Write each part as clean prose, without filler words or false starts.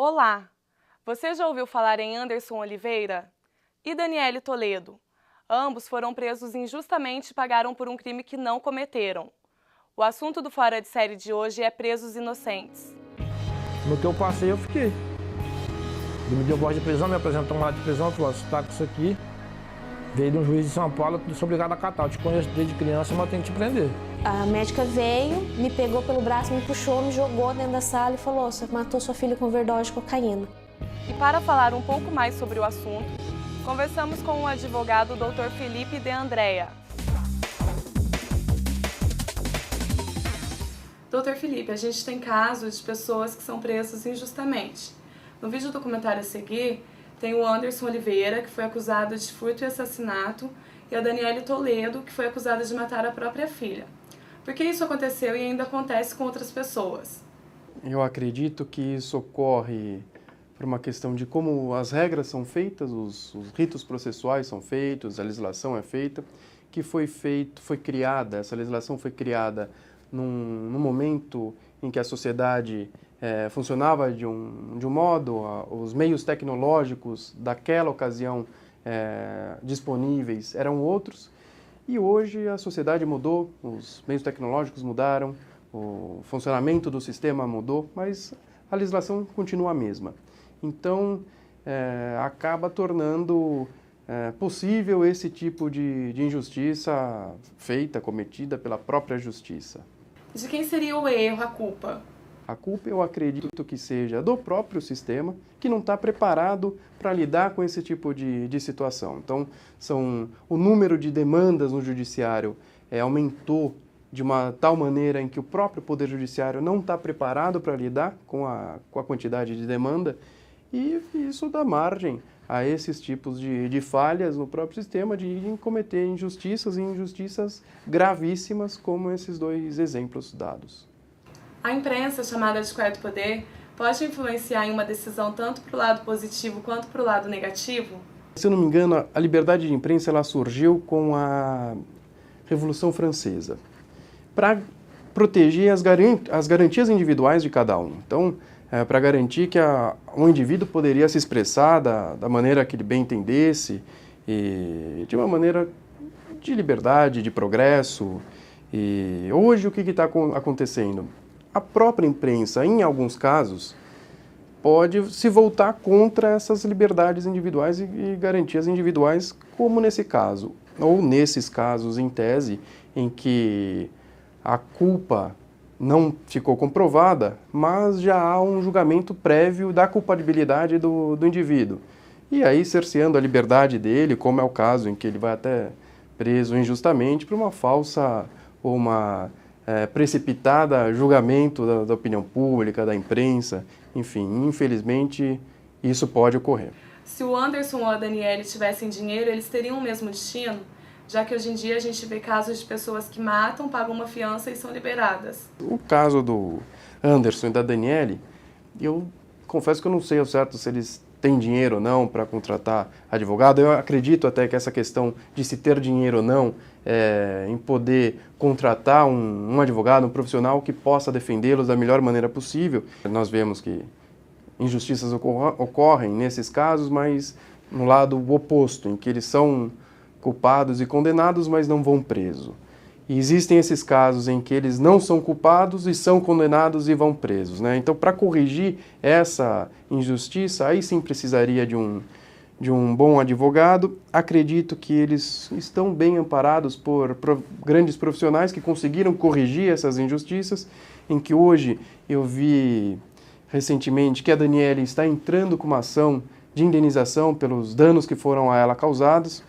Olá! Você já ouviu falar em Anderson Oliveira e Daniele Toledo? Ambos foram presos injustamente e pagaram por um crime que não cometeram. O assunto do Fora de Série de hoje é presos inocentes. No que eu passei, eu fiquei. Ele me deu voz de prisão, me apresentou uma lá de prisão, falou: você tá com isso aqui, veio de um juiz de São Paulo, eu sou obrigado a acatar. Eu te conheço desde criança, mas eu tenho que te prender. A médica veio, me pegou pelo braço, me puxou, me jogou dentro da sala e falou: você matou sua filha com overdose de cocaína. E para falar um pouco mais sobre o assunto, conversamos com o advogado Dr. Felipe de Andrea. Dr. Felipe, a gente tem casos de pessoas que são presas injustamente. No vídeo documentário a seguir, tem o Anderson Oliveira, que foi acusado de furto e assassinato, e a Daniele Toledo, que foi acusada de matar a própria filha. Por que isso aconteceu e ainda acontece com outras pessoas? Eu acredito que isso ocorre por uma questão de como as regras são feitas, os ritos processuais são feitos, a legislação é feita, que foi criada, essa legislação foi criada num momento em que a sociedade funcionava de um modo, os meios tecnológicos daquela ocasião disponíveis eram outros, e hoje a sociedade mudou, os meios tecnológicos mudaram, o funcionamento do sistema mudou, mas a legislação continua a mesma. Então, acaba tornando possível esse tipo de injustiça cometida pela própria justiça. De quem seria o erro, a culpa? A culpa, eu acredito que seja do próprio sistema, que não está preparado para lidar com esse tipo de situação. Então, o número de demandas no judiciário aumentou de uma tal maneira em que o próprio Poder Judiciário não está preparado para lidar com a quantidade de demanda, e isso dá margem a esses tipos de falhas no próprio sistema, de cometer injustiças e injustiças gravíssimas, como esses dois exemplos dados. A imprensa, chamada de quarto poder, pode influenciar em uma decisão tanto para o lado positivo quanto para o lado negativo? Se eu não me engano, a liberdade de imprensa ela surgiu com a Revolução Francesa, para proteger as garantias individuais de cada um. Então, para garantir que um indivíduo poderia se expressar da maneira que ele bem entendesse, e de uma maneira de liberdade, de progresso. E hoje o que está acontecendo? A própria imprensa, em alguns casos, pode se voltar contra essas liberdades individuais e garantias individuais, como nesse caso, ou nesses casos, em tese, em que a culpa não ficou comprovada, mas já há um julgamento prévio da culpabilidade do indivíduo. E aí, cerceando a liberdade dele, como é o caso em que ele vai até preso injustamente por uma falsa ou uma precipitada julgamento da opinião pública, da imprensa, enfim, infelizmente isso pode ocorrer. Se o Anderson ou a Daniele tivessem dinheiro, eles teriam o mesmo destino? Já que hoje em dia a gente vê casos de pessoas que matam, pagam uma fiança e são liberadas. O caso do Anderson e da Daniele, eu confesso que eu não sei ao certo se eles têm dinheiro ou não para contratar advogado. Eu acredito até que essa questão de se ter dinheiro ou não, em poder contratar um advogado, um profissional que possa defendê-los da melhor maneira possível. Nós vemos que injustiças ocorrem nesses casos, mas no lado oposto, em que eles são culpados e condenados, mas não vão preso. E existem esses casos em que eles não são culpados e são condenados e vão presos, né? Então, para corrigir essa injustiça, aí sim precisaria de um bom advogado. Acredito que eles estão bem amparados por grandes profissionais que conseguiram corrigir essas injustiças, em que hoje eu vi recentemente que a Daniele está entrando com uma ação de indenização pelos danos que foram a ela causados.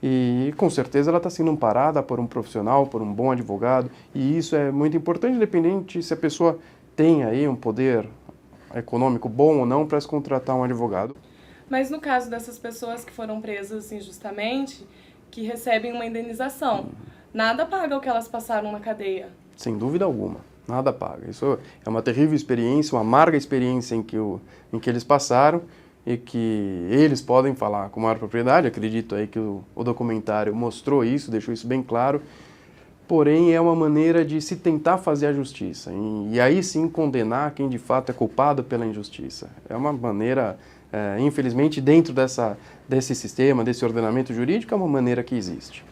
E com certeza ela está sendo amparada por um profissional, por um bom advogado, e isso é muito importante, independente se a pessoa tem aí um poder econômico bom ou não para se contratar um advogado. Mas no caso dessas pessoas que foram presas injustamente, que recebem uma indenização, nada paga o que elas passaram na cadeia? Sem dúvida alguma, nada paga. Isso é uma terrível experiência, uma amarga experiência em que eles passaram, e que eles podem falar com maior propriedade. Acredito aí que o documentário mostrou isso, deixou isso bem claro, porém é uma maneira de se tentar fazer a justiça. E aí sim condenar quem de fato é culpado pela injustiça. É uma maneira, infelizmente, dentro desse sistema, desse ordenamento jurídico, é uma maneira que existe.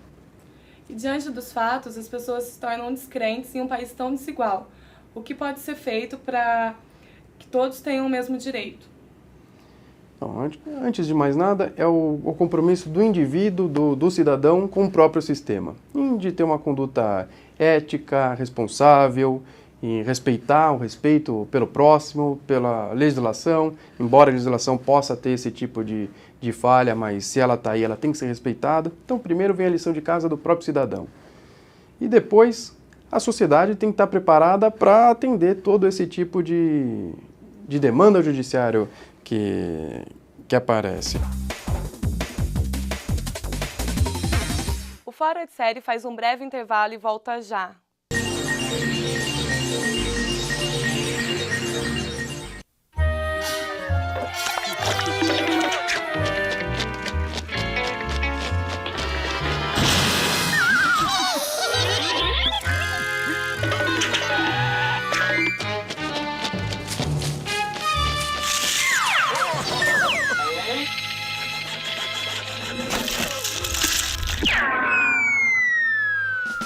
E diante dos fatos, as pessoas se tornam descrentes em um país tão desigual. O que pode ser feito para que todos tenham o mesmo direito? Então, antes de mais nada, é o compromisso do indivíduo, do cidadão com o próprio sistema. De ter uma conduta ética, responsável, e respeitar o respeito pelo próximo, pela legislação. Embora a legislação possa ter esse tipo de falha, mas se ela está aí, ela tem que ser respeitada. Então, primeiro vem a lição de casa do próprio cidadão. E depois, a sociedade tem que estar preparada para atender todo esse tipo de demanda ao judiciário que aparece. O Fora de Série faz um breve intervalo e volta já.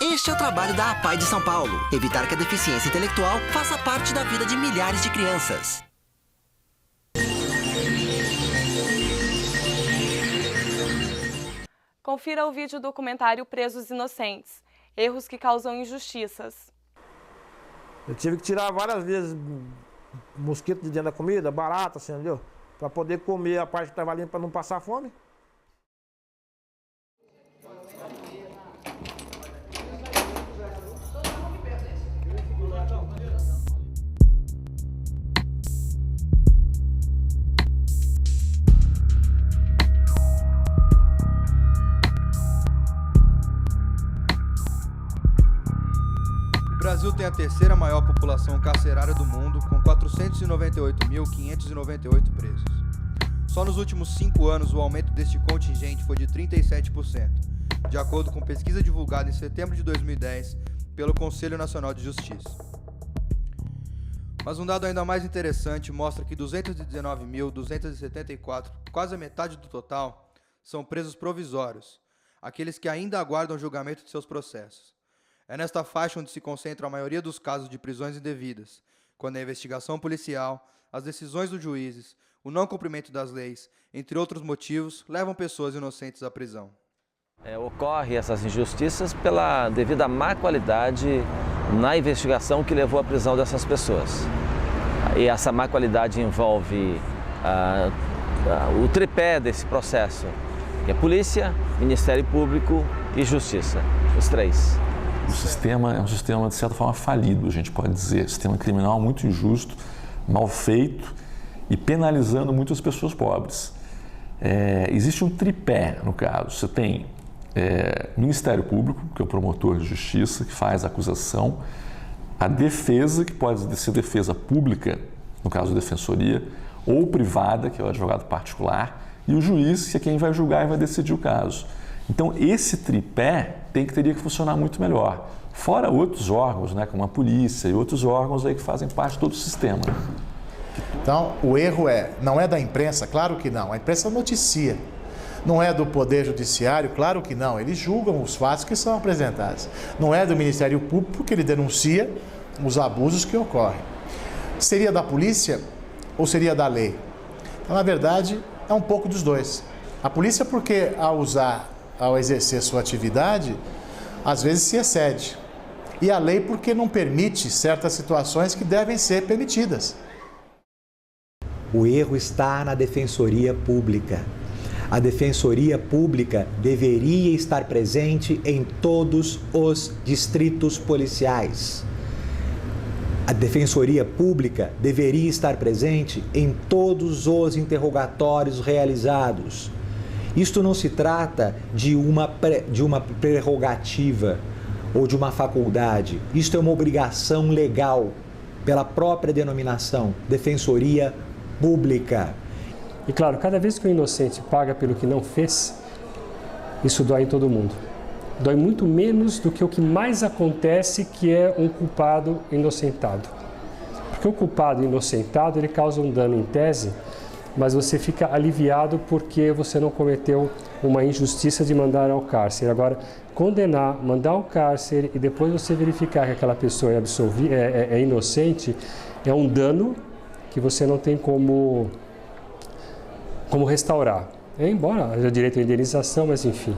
Este é o trabalho da APAI de São Paulo, evitar que a deficiência intelectual faça parte da vida de milhares de crianças. Confira o vídeo documentário Presos Inocentes, erros que causam injustiças. Eu tive que tirar várias vezes mosquito de dentro da comida, barata, assim, entendeu? Para poder comer a parte que estava ali para não passar fome. O Brasil tem a terceira maior população carcerária do mundo, com 498.598 presos. Só nos últimos 5 anos, o aumento deste contingente foi de 37%, de acordo com pesquisa divulgada em setembro de 2010 pelo Conselho Nacional de Justiça. Mas um dado ainda mais interessante mostra que 219.274, quase a metade do total, são presos provisórios, aqueles que ainda aguardam julgamento de seus processos. É nesta faixa onde se concentra a maioria dos casos de prisões indevidas, quando a investigação policial, as decisões dos juízes, o não cumprimento das leis, entre outros motivos, levam pessoas inocentes à prisão. Ocorre essas injustiças pela devida má qualidade na investigação que levou à prisão dessas pessoas. E essa má qualidade envolve o tripé desse processo, que é polícia, Ministério Público e Justiça, os três. O sistema é um sistema, de certa forma, falido, a gente pode dizer. Sistema criminal muito injusto, mal feito e penalizando muitas pessoas pobres. Existe um tripé, no caso. Você tem Ministério Público, que é o promotor de justiça, que faz a acusação, a defesa, que pode ser defesa pública, no caso da defensoria, ou privada, que é o advogado particular, e o juiz, que é quem vai julgar e vai decidir o caso. Então, esse tripé teria que funcionar muito melhor. Fora outros órgãos, né, como a polícia e outros órgãos aí que fazem parte de todo o sistema. Então, o erro não é da imprensa? Claro que não. A imprensa noticia. Não é do Poder Judiciário? Claro que não. Eles julgam os fatos que são apresentados. Não é do Ministério Público, porque ele denuncia os abusos que ocorrem. Seria da polícia ou seria da lei? Então, na verdade, é um pouco dos dois. A polícia, porque ao exercer sua atividade, às vezes se excede. E a lei porque não permite certas situações que devem ser permitidas. O erro está na Defensoria Pública. A Defensoria Pública deveria estar presente em todos os distritos policiais. A Defensoria Pública deveria estar presente em todos os interrogatórios realizados. Isto não se trata de uma prerrogativa ou de uma faculdade. Isto é uma obrigação legal, pela própria denominação, Defensoria Pública. E claro, cada vez que o inocente paga pelo que não fez, isso dói em todo mundo. dói muito menos do que o que mais acontece, que é um culpado inocentado. Porque o culpado inocentado, ele causa um dano em tese, mas você fica aliviado porque você não cometeu uma injustiça de mandar ao cárcere. Agora, condenar, mandar ao cárcere e depois você verificar que aquela pessoa é inocente, é um dano que você não tem como restaurar. Embora haja direito à indenização, mas enfim,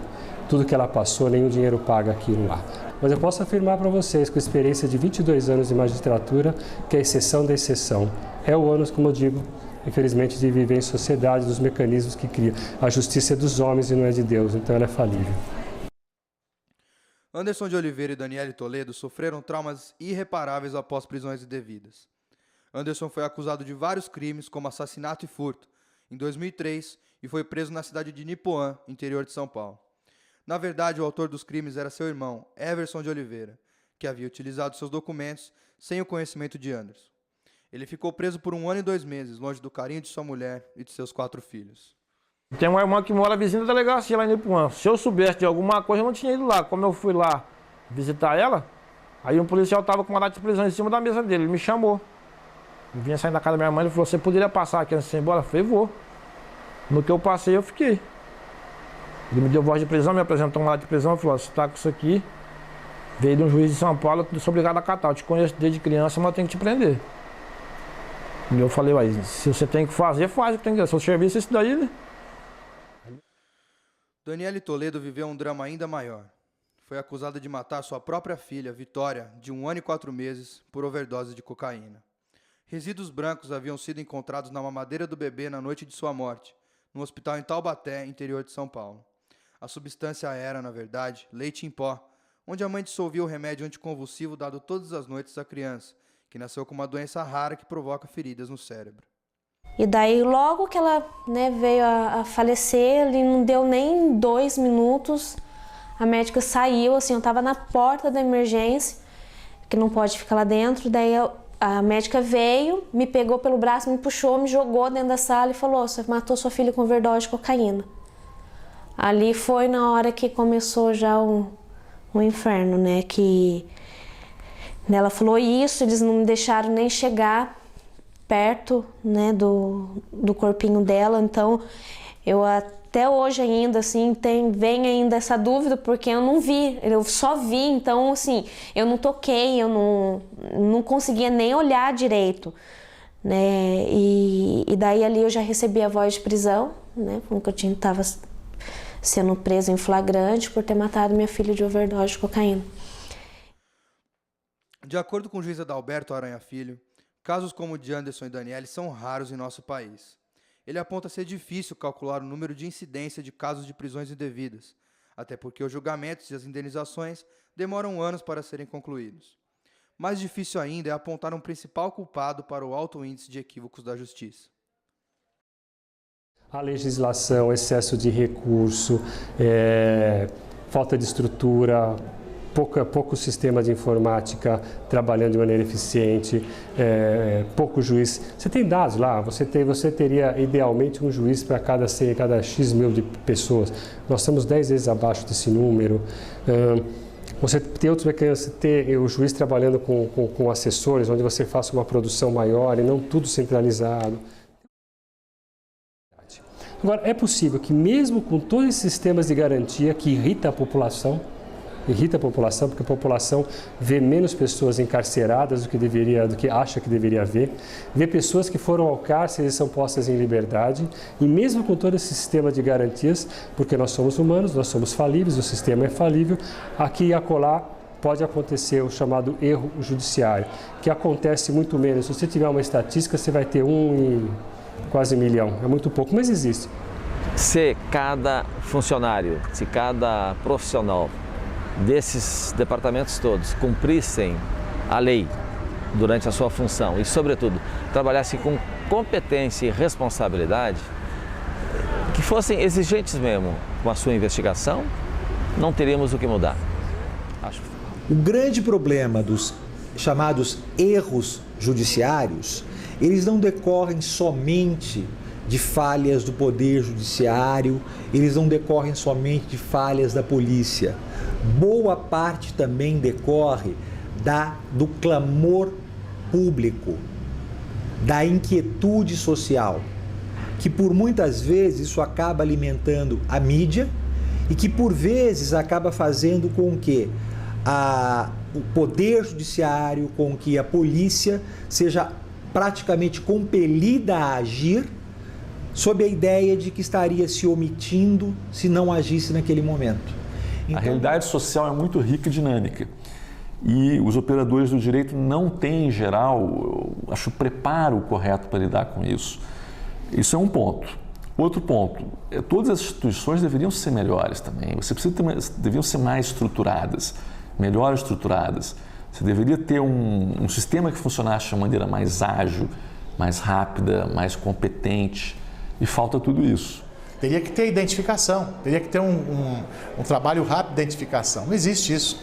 tudo que ela passou, nenhum dinheiro paga aquilo lá. Mas eu posso afirmar para vocês, com experiência de 22 anos de magistratura, que a exceção da exceção é o ônus, como eu digo, infelizmente, de viver em sociedade, dos mecanismos que cria. A justiça é dos homens e não é de Deus, então ela é falível. Anderson de Oliveira e Daniele Toledo sofreram traumas irreparáveis após prisões indevidas. Anderson foi acusado de vários crimes, como assassinato e furto, em 2003, e foi preso na cidade de Nipoã, interior de São Paulo. Na verdade, o autor dos crimes era seu irmão, Everson de Oliveira, que havia utilizado seus documentos sem o conhecimento de Anderson. Ele ficou preso por 1 ano e 2 meses, longe do carinho de sua mulher e de seus 4 filhos. Tem uma irmã que mora vizinha da delegacia lá em Nipoã. Se eu soubesse de alguma coisa, eu não tinha ido lá. Como eu fui lá visitar ela, aí um policial estava com uma data de prisão em cima da mesa dele. Ele me chamou. Eu vinha saindo da casa da minha mãe, ele falou, você poderia passar aqui antes de ir embora? Eu falei, vou. No que eu passei, eu fiquei. Ele me deu voz de prisão, me apresentou uma data de prisão, falou, você está com isso aqui, veio de um juiz de São Paulo, eu sou obrigado a catar. Eu te conheço desde criança, mas eu tenho que te prender. E eu falei, uai, se você tem que fazer, faz o que tem que fazer. Seu serviço é isso daí, né? Daniele Toledo viveu um drama ainda maior. Foi acusada de matar sua própria filha, Vitória, de 1 ano e 4 meses, por overdose de cocaína. Resíduos brancos haviam sido encontrados na mamadeira do bebê na noite de sua morte, no hospital em Taubaté, interior de São Paulo. A substância era, na verdade, leite em pó, onde a mãe dissolvia o remédio anticonvulsivo dado todas as noites à criança, que nasceu com uma doença rara que provoca feridas no cérebro. E daí, logo que ela veio a falecer, ele não deu nem 2 minutos, a médica saiu, assim, eu estava na porta da emergência, que não pode ficar lá dentro, daí a médica veio, me pegou pelo braço, me puxou, me jogou dentro da sala e falou, você matou sua filha com overdose de cocaína. Ali foi na hora que começou já o inferno, né, que ela falou isso, eles não me deixaram nem chegar perto, né, do corpinho dela, então eu até hoje ainda, assim, vem ainda essa dúvida, porque eu não vi, eu só vi, então, assim, eu não toquei, eu não conseguia nem olhar direito, né, e daí ali eu já recebi a voz de prisão, né, porque eu estava sendo presa em flagrante por ter matado minha filha de overdose de cocaína. De acordo com o juiz Adalberto Aranha Filho, casos como o de Anderson e Daniele são raros em nosso país. Ele aponta ser difícil calcular o número de incidência de casos de prisões indevidas, até porque os julgamentos e as indenizações demoram anos para serem concluídos. Mais difícil ainda é apontar um principal culpado para o alto índice de equívocos da justiça. A legislação, excesso de recurso, falta de estrutura, pouco sistema de informática trabalhando de maneira eficiente, pouco juiz. Você tem dados lá, você teria idealmente um juiz para cada X mil de pessoas. Nós estamos 10 vezes abaixo desse número. Você tem outros mecanismos, você tem o juiz trabalhando com assessores, onde você faça uma produção maior e não tudo centralizado. Agora, é possível que mesmo com todos esses sistemas de garantia que irrita a população, porque a população vê menos pessoas encarceradas do que acha que deveria haver, vê pessoas que foram ao cárcere e são postas em liberdade, e mesmo com todo esse sistema de garantias, porque nós somos humanos, nós somos falíveis, o sistema é falível, aqui e acolá pode acontecer o chamado erro judiciário, que acontece muito menos. Se você tiver uma estatística, você vai ter 1 em quase 1 milhão, é muito pouco, mas existe. Se cada funcionário, se cada profissional desses departamentos todos cumprissem a lei durante a sua função e, sobretudo, trabalhassem com competência e responsabilidade, que fossem exigentes mesmo com a sua investigação, não teríamos o que mudar. Acho. O grande problema dos chamados erros judiciários, eles não decorrem somente de falhas do Poder Judiciário, eles não decorrem somente de falhas da polícia. Boa parte também decorre do clamor público, da inquietude social, que por muitas vezes isso acaba alimentando a mídia e que por vezes acaba fazendo com que o Poder Judiciário, com que a polícia seja praticamente compelida a agir sob a ideia de que estaria se omitindo se não agisse naquele momento. Então, a realidade social é muito rica e dinâmica. E os operadores do direito não têm, em geral, acho, o preparo correto para lidar com isso. Isso é um ponto. Outro ponto, todas as instituições deveriam ser melhores também. Deveriam ser mais estruturadas, melhor estruturadas. Você deveria ter um sistema que funcionasse de uma maneira mais ágil, mais rápida, mais competente. E falta tudo isso. Teria que ter identificação, teria que ter um trabalho rápido de identificação. Não existe isso.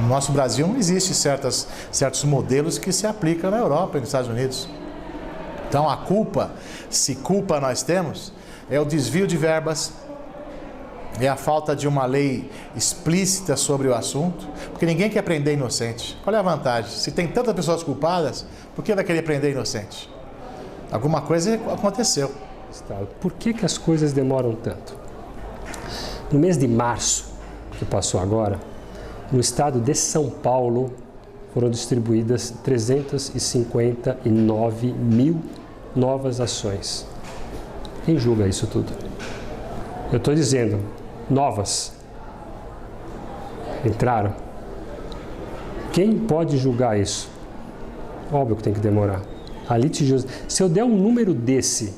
No nosso Brasil não existe certos modelos que se aplicam na Europa e nos Estados Unidos. Então a culpa, se culpa nós temos, é o desvio de verbas, é a falta de uma lei explícita sobre o assunto, porque ninguém quer prender inocente. Qual é a vantagem? Se tem tantas pessoas culpadas, por que vai querer prender inocente? Alguma coisa aconteceu. Por que as coisas demoram tanto? No mês de março, que passou agora, no estado de São Paulo, foram distribuídas 359 mil novas ações. Quem julga isso tudo? Eu estou dizendo, novas. Entraram. Quem pode julgar isso? Óbvio que tem que demorar. A litigiosidade. Se eu der um número desse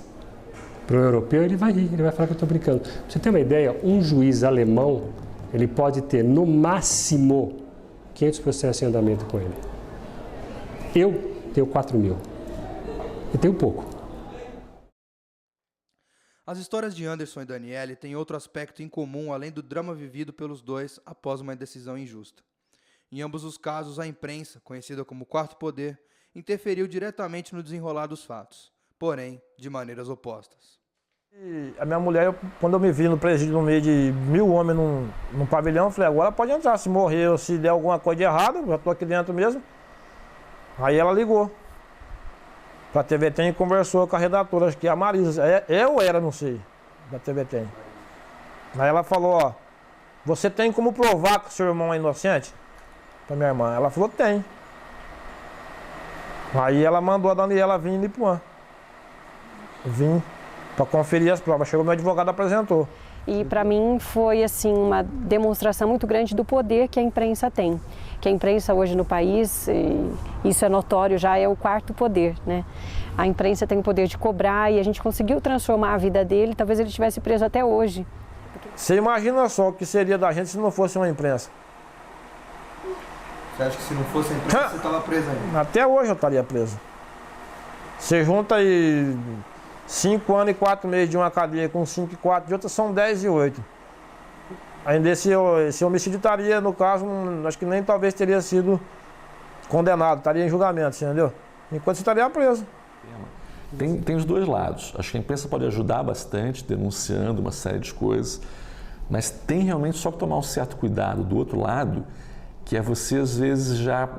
para o europeu, ele vai rir, ele vai falar que eu estou brincando. Pra você ter uma ideia, um juiz alemão, ele pode ter no máximo 500 processos em andamento com ele. Eu tenho 4.000. Eu tenho pouco. As histórias de Anderson e Daniele têm outro aspecto em comum além do drama vivido pelos dois após uma decisão injusta. Em ambos os casos, a imprensa, conhecida como Quarto Poder, interferiu diretamente no desenrolar dos fatos, porém de maneiras opostas. E a minha mulher, quando eu me vi no presídio no meio de 1.000 homens num pavilhão, eu falei, agora pode entrar, se morrer ou se der alguma coisa de errado, eu já estou aqui dentro mesmo. Aí ela ligou para a TVTEM e conversou com a redatora, acho que é a Marisa, ou era, não sei, da TVTEM. Aí ela falou, ó, você tem como provar que o seu irmão é inocente? Para minha irmã. Ela falou, tem. Aí ela mandou a Daniela vir em Nipuã. Vim para conferir as provas. Chegou meu advogado, apresentou. E para mim foi assim uma demonstração muito grande do poder que a imprensa tem. Que a imprensa hoje no país, isso é notório, já é o quarto poder, né? A imprensa tem o poder de cobrar e a gente conseguiu transformar a vida dele, talvez ele estivesse preso até hoje. Você imagina só o que seria da gente se não fosse uma imprensa? Você acha que se não fosse a imprensa, você estava preso ainda? Até hoje eu estaria preso. Você junta aí 5 anos e 4 meses de uma cadeia com 5 e 4 de outra, são 10 e 8. Ainda esse homicídio estaria, no caso, acho que nem talvez teria sido condenado, estaria em julgamento, entendeu? Enquanto você estaria preso. Tem os dois lados. Acho que a imprensa pode ajudar bastante, denunciando uma série de coisas, mas tem realmente só que tomar um certo cuidado do outro lado, que é você, às vezes, já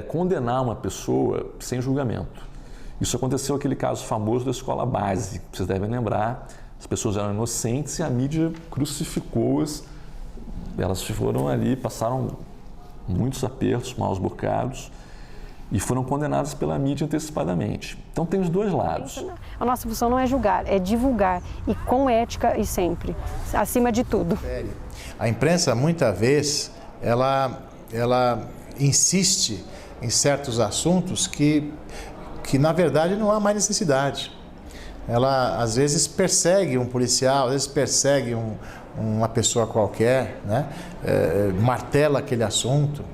condenar uma pessoa sem julgamento. Isso aconteceu aquele caso famoso da escola base, que vocês devem lembrar. As pessoas eram inocentes e a mídia crucificou-as. Elas foram ali, passaram muitos apertos, maus bocados, e foram condenadas pela mídia antecipadamente. Então tem os dois lados. A nossa função não é julgar, é divulgar, e com ética e sempre, acima de tudo. A imprensa, muitas vezes, ela insiste em certos assuntos que na verdade não há mais necessidade. Ela às vezes persegue um policial, às vezes persegue uma pessoa qualquer, né? Martela aquele assunto.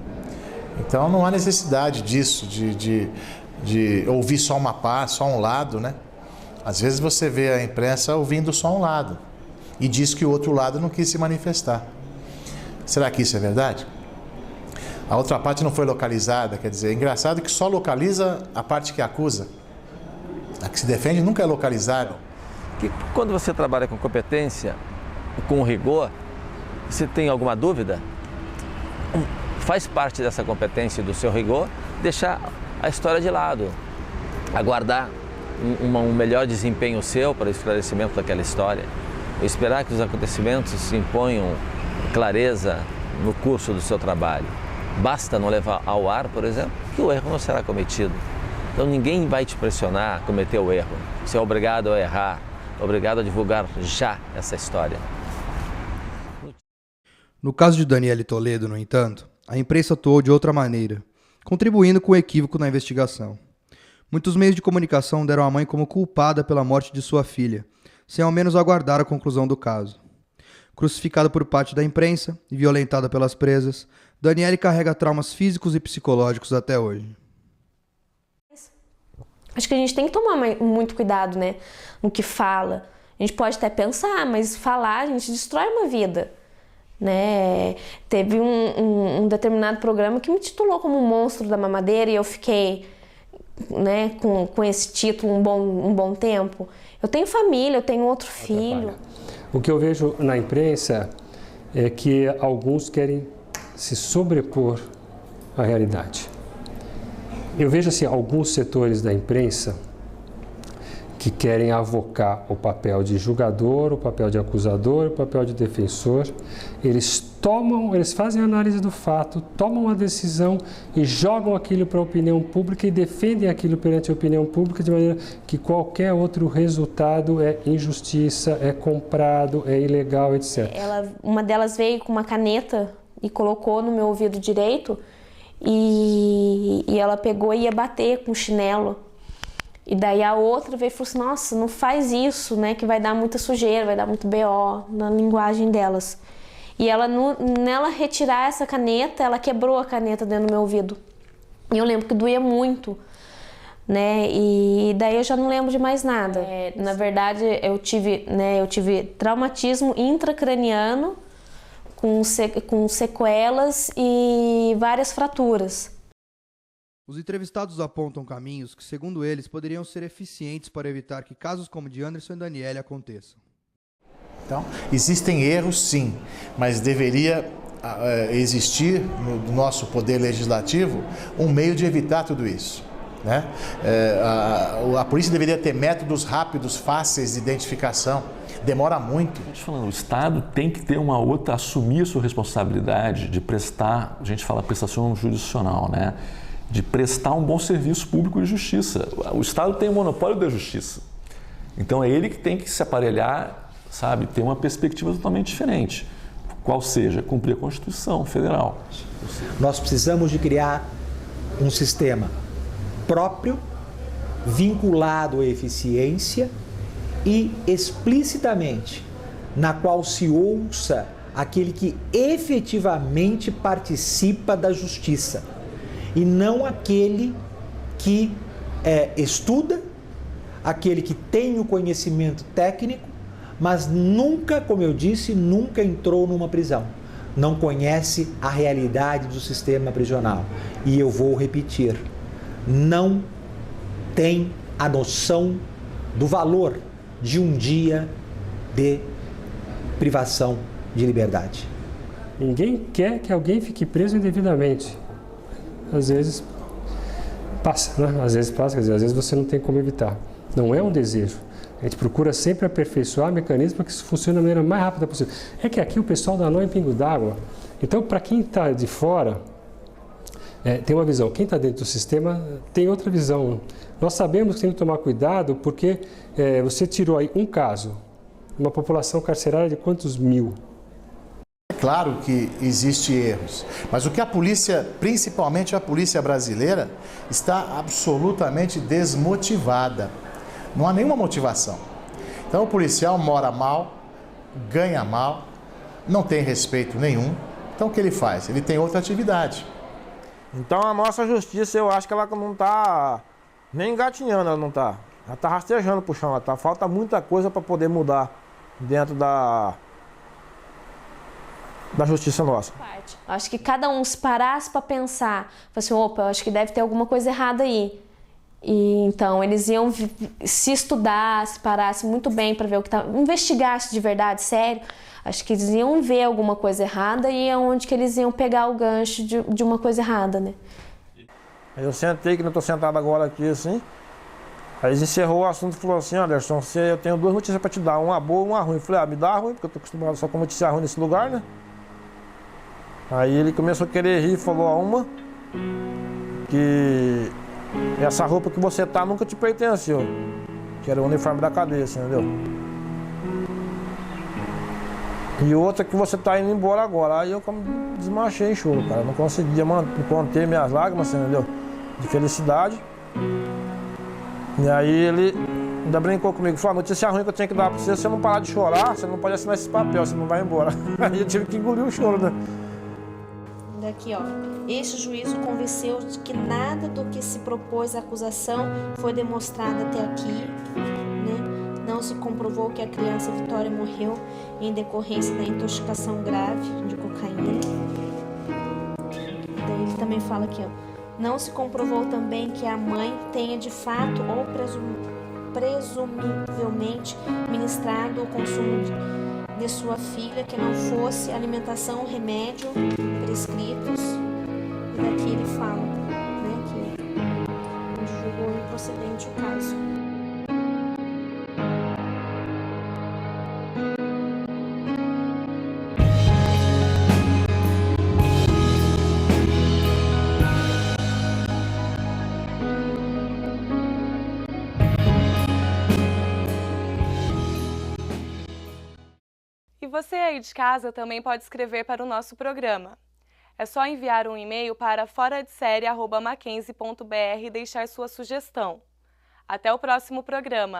Então não há necessidade disso, de ouvir só uma parte, só um lado, né? Às vezes você vê a imprensa ouvindo só um lado e diz que o outro lado não quis se manifestar. Será que isso é verdade? A outra parte não foi localizada, quer dizer, é engraçado que só localiza a parte que acusa. A que se defende nunca é localizada. Que quando você trabalha com competência, com rigor, você tem alguma dúvida? Faz parte dessa competência e do seu rigor deixar a história de lado, aguardar um melhor desempenho seu para o esclarecimento daquela história, esperar que os acontecimentos imponham clareza no curso do seu trabalho. Basta não levar ao ar, por exemplo, que o erro não será cometido. Então ninguém vai te pressionar a cometer o erro. Você é obrigado a errar, obrigado a divulgar já essa história. No caso de Daniele Toledo, no entanto, a imprensa atuou de outra maneira, contribuindo com o equívoco na investigação. Muitos meios de comunicação deram a mãe como culpada pela morte de sua filha, sem ao menos aguardar a conclusão do caso. Crucificada por parte da imprensa e violentada pelas presas, Daniele carrega traumas físicos e psicológicos até hoje. Acho que a gente tem que tomar muito cuidado, né, no que fala. A gente pode até pensar, mas falar, a gente destrói uma vida. Né? Teve um determinado programa que me titulou como um monstro da mamadeira e eu fiquei, né, com esse título um bom tempo. Eu tenho família, eu tenho outro filho. O que eu vejo na imprensa é que alguns querem se sobrepor à realidade. Eu vejo assim, alguns setores da imprensa que querem avocar o papel de julgador, o papel de acusador, o papel de defensor. Eles fazem a análise do fato, tomam a decisão e jogam aquilo para a opinião pública e defendem aquilo perante a opinião pública de maneira que qualquer outro resultado é injustiça, é comprado, é ilegal, etc. Uma delas veio com uma caneta e colocou no meu ouvido direito e ela pegou e ia bater com o chinelo. E daí a outra veio e falou assim, nossa, não faz isso, né, que vai dar muita sujeira, vai dar muito BO na linguagem delas. E ela, nela retirar essa caneta, ela quebrou a caneta dentro do meu ouvido. E eu lembro que doía muito, né, e daí eu já não lembro de mais nada. Na verdade, eu tive traumatismo intracraniano com sequelas e várias fraturas. Os entrevistados apontam caminhos que, segundo eles, poderiam ser eficientes para evitar que casos como o de Anderson e Daniele aconteçam. Então, existem erros, sim, mas deveria existir no nosso poder legislativo um meio de evitar tudo isso. Né? A polícia deveria ter métodos rápidos, fáceis de identificação. Demora muito. O Estado tem que ter uma outra, assumir a sua responsabilidade de prestar, a gente fala prestação jurisdicional, né? De prestar um bom serviço público de justiça. O Estado tem o monopólio da justiça. Então é ele que tem que se aparelhar, sabe, ter uma perspectiva totalmente diferente. Qual seja, cumprir a Constituição Federal. Nós precisamos de criar um sistema próprio, vinculado à eficiência e explicitamente na qual se ouça aquele que efetivamente participa da justiça. E não aquele que estuda, aquele que tem o conhecimento técnico, mas nunca, como eu disse, nunca entrou numa prisão. Não conhece a realidade do sistema prisional. E eu vou repetir, não tem a noção do valor de um dia de privação de liberdade. Ninguém quer que alguém fique preso indevidamente. Às vezes passa, né? Às vezes passa, quer dizer, às vezes você não tem como evitar. Não é um desejo. A gente procura sempre aperfeiçoar mecanismos para que isso funcione da maneira mais rápida possível. É que aqui o pessoal dá nó em pingo d'água. Então, para quem está de fora, tem uma visão. Quem está dentro do sistema tem outra visão. Nós sabemos que tem que tomar cuidado porque você tirou aí um caso, uma população carcerária de quantos mil? É claro que existem erros, mas o que a polícia, principalmente a polícia brasileira, está absolutamente desmotivada. Não há nenhuma motivação. Então o policial mora mal, ganha mal, não tem respeito nenhum. Então o que ele faz? Ele tem outra atividade. Então a nossa justiça, eu acho que ela não está nem engatinhando, ela não está. Ela está rastejando para o chão, falta muita coisa para poder mudar dentro da justiça nossa. Acho que cada um se parasse para pensar, assim, opa, eu acho que deve ter alguma coisa errada aí. E então eles iam se estudar, se parasse muito bem para ver o que estava, investigasse de verdade, sério. Acho que eles iam ver alguma coisa errada e é onde que eles iam pegar o gancho de uma coisa errada, né? Aí eu sentei, que não estou sentado agora aqui assim. Aí eles encerrou o assunto e falou assim: Anderson, eu tenho 2 notícias para te dar, uma boa e uma ruim. Eu falei: me dá a ruim, porque eu estou acostumado só com notícia ruim nesse lugar, né? Aí ele começou a querer rir e falou uma que essa roupa que você tá nunca te pertenceu, que era o uniforme da cadeia, assim, entendeu? E outra que você tá indo embora agora. Aí eu desmanchei em choro, cara. Eu não conseguia conter minhas lágrimas, assim, entendeu? De felicidade. E aí ele ainda brincou comigo, falou: a notícia ruim que eu tinha que dar pra você, se você não parar de chorar, você não pode assinar esse papel, você não vai embora. Aí eu tive que engolir o choro, né? Daqui, ó. Este juízo convenceu de que nada do que se propôs à acusação foi demonstrado até aqui, né? Não se comprovou que a criança Vitória morreu em decorrência da intoxicação grave de cocaína. Daí ele também fala aqui, ó. Não se comprovou também que a mãe tenha de fato ou presumivelmente ministrado o consumo de sua filha que não fosse alimentação ou remédio prescritos. E daqui ele fala, né, que julgou improcedente o caso. E você aí de casa também pode escrever para o nosso programa. É só enviar um e-mail para foradeserie@mackenzie.br e deixar sua sugestão. Até o próximo programa!